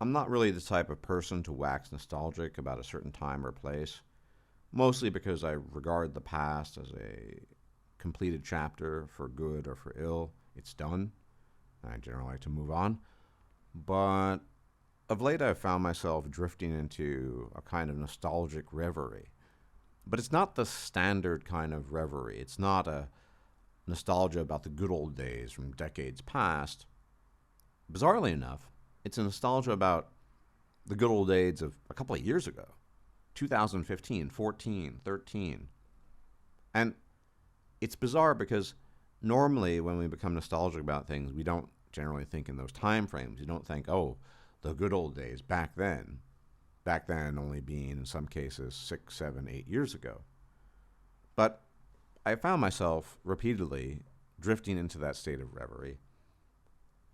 I'm not really the type of person to wax nostalgic about a certain time or place, mostly because I regard the past as a completed chapter for good or for ill. It's done. I generally like to move on. But of late, I've found myself drifting into a kind of nostalgic reverie. But it's not the standard kind of reverie. It's not a nostalgia about the good old days from decades past. Bizarrely enough, it's a nostalgia about the good old days of a couple of years ago, 2015, 14, 13. And it's bizarre because normally when we become nostalgic about things, we don't generally think in those time frames. You don't think, oh, the good old days back then. Back then only being, in some cases, 6, 7, 8 years ago. But I found myself repeatedly drifting into that state of reverie.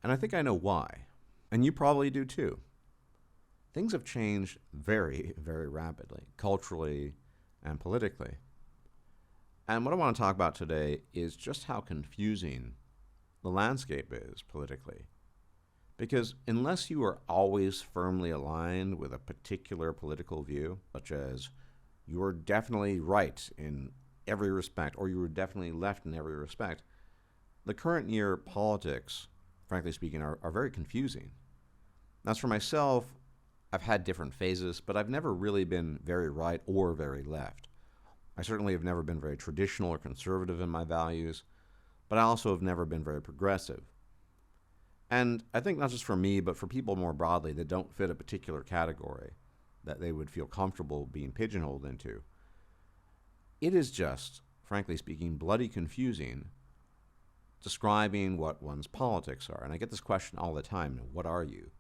And I think I know why. And you probably do too. Things have changed very, very rapidly, culturally and politically. And what I want to talk about today is just how confusing the landscape is politically. Because unless you are always firmly aligned with a particular political view, such as you're definitely right in every respect, or you were definitely left in every respect, the current year politics, frankly speaking, are very confusing. As for myself, I've had different phases, but I've never really been very right or very left. I certainly have never been very traditional or conservative in my values, but I also have never been very progressive. And I think not just for me, but for people more broadly that don't fit a particular category that they would feel comfortable being pigeonholed into, it is just, frankly speaking, bloody confusing describing what one's politics are. And I get this question all the time, what are you?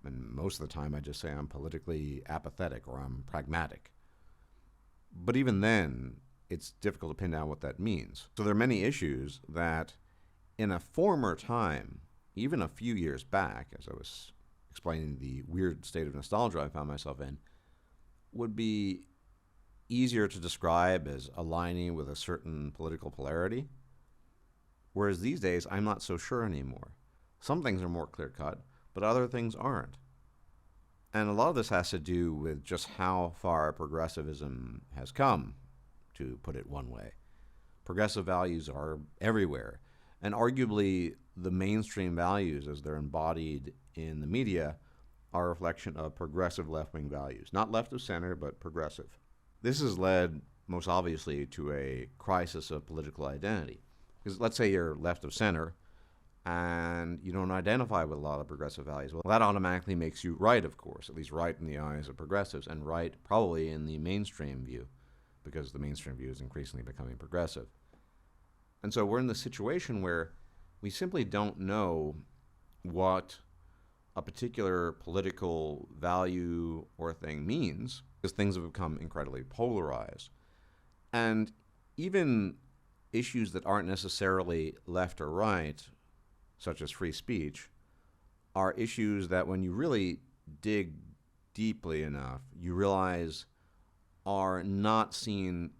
And most of the time I just say I'm politically apathetic or I'm pragmatic. But even then, it's difficult to pin down what that means. So there are many issues that in a former time, even a few years back, as I was explaining the weird state of nostalgia I found myself in, would be easier to describe as aligning with a certain political polarity. Whereas these days, I'm not so sure anymore. Some things are more clear-cut, but other things aren't. And a lot of this has to do with just how far progressivism has come, to put it one way. Progressive values are everywhere. And arguably, the mainstream values, as they're embodied in the media, are a reflection of progressive left-wing values. Not left of center, but progressive. This has led, most obviously, to a crisis of political identity. Because let's say you're left of center, and you don't identify with a lot of progressive values. Well, that automatically makes you right, of course, at least right in the eyes of progressives, and right probably in the mainstream view, because the mainstream view is increasingly becoming progressive. And so we're in the situation where we simply don't know what a particular political value or thing means, because things have become incredibly polarized. And even issues that aren't necessarily left or right, such as free speech, are issues that when you really dig deeply enough, you realize are not seen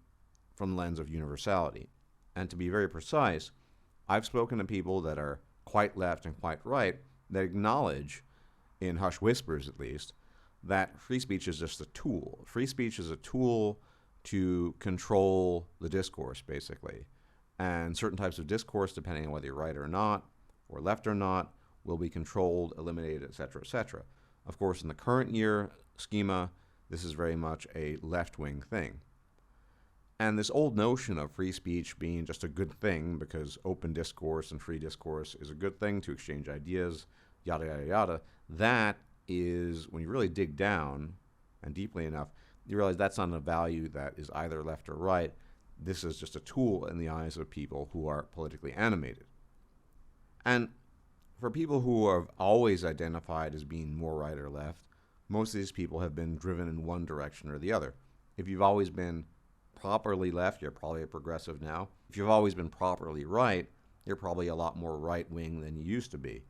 from the lens of universality. And to be very precise, I've spoken to people that are quite left and quite right that acknowledge, in hushed whispers at least, that free speech is just a tool. Free speech is a tool to control the discourse, basically. And certain types of discourse, depending on whether you're right or not, or left or not, will be controlled, eliminated, etc., etc. Of course, in the current year schema, this is very much a left-wing thing. And this old notion of free speech being just a good thing because open discourse and free discourse is a good thing to exchange ideas, yada, yada, yada, that is, when you really dig down and deeply enough, you realize that's not a value that is either left or right. This is just a tool in the eyes of people who are politically animated. And for people who have always identified as being more right or left, most of these people have been driven in one direction or the other. If you've always been properly left, you're probably a progressive now. If you've always been properly right, you're probably a lot more right-wing than you used to be,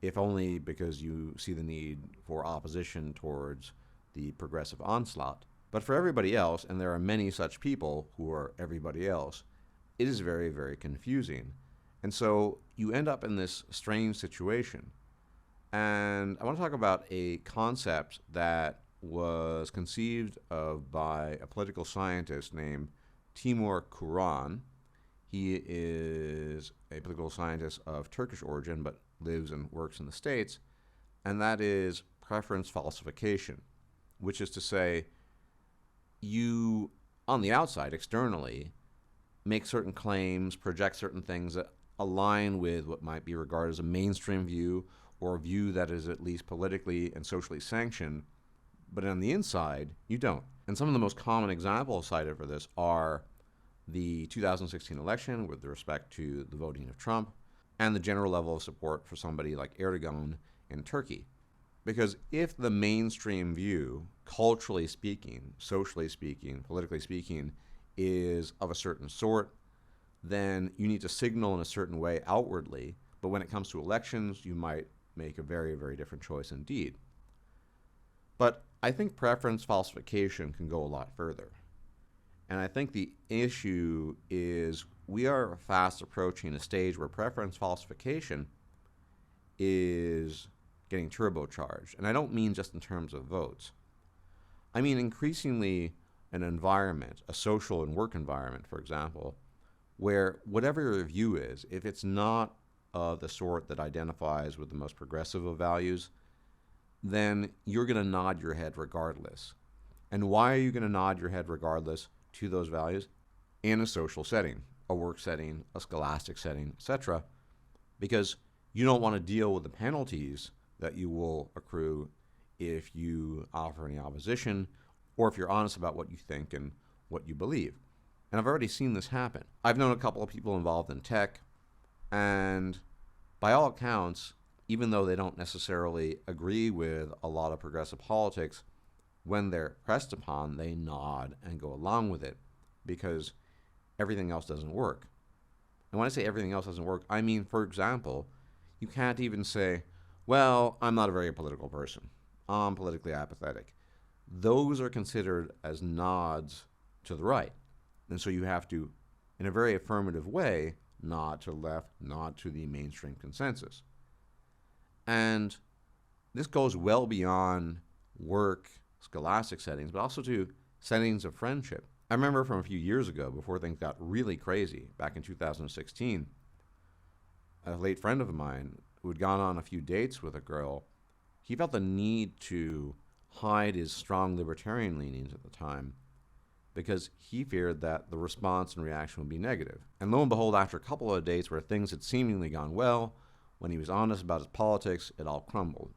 if only because you see the need for opposition towards the progressive onslaught. But for everybody else, and there are many such people who are everybody else, it is very, very confusing. And so you end up in this strange situation And I want to talk about a concept that was conceived of by a political scientist named Timur Kuran. He is a political scientist of Turkish origin but lives and works in the States, and that is preference falsification, which is to say, you, on the outside, externally, make certain claims, project certain things that align with what might be regarded as a mainstream view or a view that is at least politically and socially sanctioned, but on the inside, you don't. And some of the most common examples cited for this are the 2016 election with respect to the voting of Trump and the general level of support for somebody like Erdogan in Turkey. Because if the mainstream view, culturally speaking, socially speaking, politically speaking, is of a certain sort, then you need to signal in a certain way outwardly. But when it comes to elections, you might make a very, very different choice indeed. But I think preference falsification can go a lot further. And I think the issue is we are fast approaching a stage where preference falsification is getting turbocharged. And I don't mean just in terms of votes. I mean increasingly an environment, a social and work environment, for example, where whatever your view is, if it's not the sort that identifies with the most progressive of values, then you're going to nod your head regardless. And why are you going to nod your head regardless to those values? In a social setting, a work setting, a scholastic setting, etc. Because you don't want to deal with the penalties that you will accrue if you offer any opposition or if you're honest about what you think and what you believe. And I've already seen this happen. I've known a couple of people involved in tech, and by all accounts, even though they don't necessarily agree with a lot of progressive politics, when they're pressed upon, they nod and go along with it because everything else doesn't work. And when I say everything else doesn't work, I mean, for example, you can't even say, well, I'm not a very political person. I'm politically apathetic. Those are considered as nods to the right. And so you have to, in a very affirmative way, nod to the left, nod to the mainstream consensus. And this goes well beyond work, scholastic settings, but also to settings of friendship. I remember from a few years ago, before things got really crazy, back in 2016, a late friend of mine who had gone on a few dates with a girl, he felt the need to hide his strong libertarian leanings at the time because he feared that the response and reaction would be negative. And lo and behold, after a couple of dates where things had seemingly gone well, when he was honest about his politics, it all crumbled.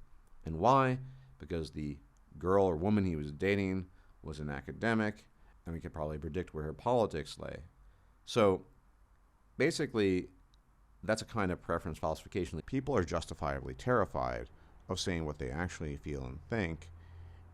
And why? Because the girl or woman he was dating was an academic, and we could probably predict where her politics lay. So basically, that's a kind of preference falsification. People are justifiably terrified of saying what they actually feel and think,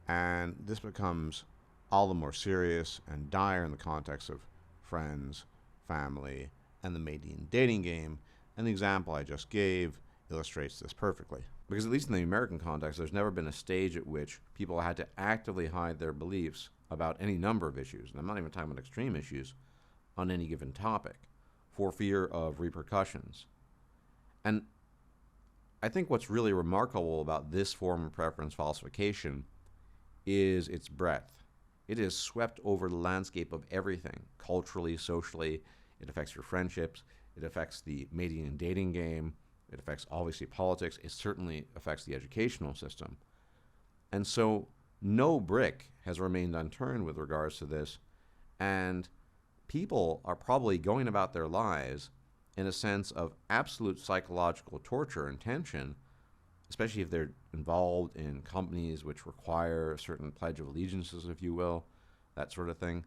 and this becomes all the more serious and dire in the context of friends, family, and the mating dating game. And the example I just gave illustrates this perfectly. Because at least in the American context, there's never been a stage at which people had to actively hide their beliefs about any number of issues, and I'm not even talking about extreme issues, on any given topic, for fear of repercussions. And I think what's really remarkable about this form of preference falsification is its breadth. It has swept over the landscape of everything, culturally, socially. It affects your friendships. It affects the mating and dating game. It affects, obviously, politics. It certainly affects the educational system. And so no brick has remained unturned with regards to this. And people are probably going about their lives in a sense of absolute psychological torture and tension, especially if they're involved in companies which require a certain pledge of allegiances, if you will, that sort of thing,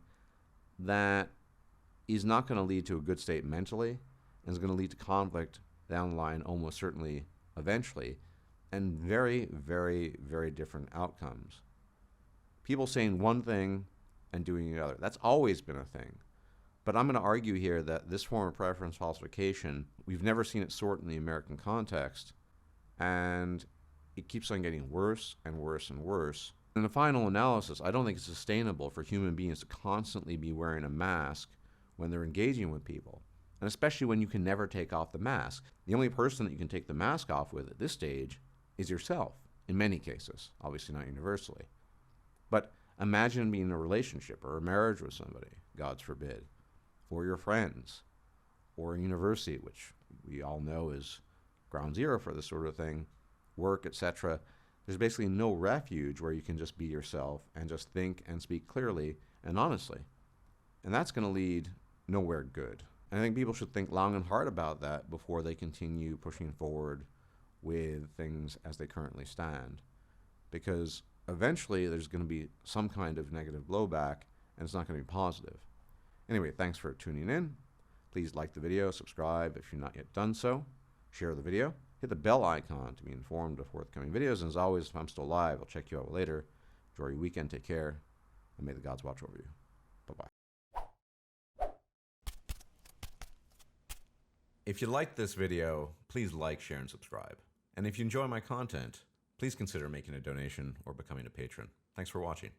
that is not going to lead to a good state mentally and is going to lead to conflict down the line almost certainly eventually, and very, very, very different outcomes. People saying one thing and doing the other. That's always been a thing. But I'm going to argue here that this form of preference falsification, we've never seen it sort in the American context, and it keeps on getting worse and worse and worse. In the final analysis, I don't think it's sustainable for human beings to constantly be wearing a mask when they're engaging with people, and especially when you can never take off the mask. The only person that you can take the mask off with at this stage is yourself in many cases, obviously not universally. But imagine being in a relationship or a marriage with somebody, God forbid, or your friends, or a university, which we all know is ground zero for this sort of thing, work, etc. There's basically no refuge where you can just be yourself and just think and speak clearly and honestly. And that's going to lead nowhere good. And I think people should think long and hard about that before they continue pushing forward with things as they currently stand. Because eventually there's going to be some kind of negative blowback, and it's not going to be positive. Anyway, thanks for tuning in. Please like the video, subscribe if you've not yet done so, share the video, hit the bell icon to be informed of forthcoming videos, and as always, if I'm still alive, I'll check you out later. Enjoy your weekend, take care, and may the gods watch over you. Bye-bye. If you liked this video, please like, share, and subscribe. And if you enjoy my content, please consider making a donation or becoming a patron. Thanks for watching.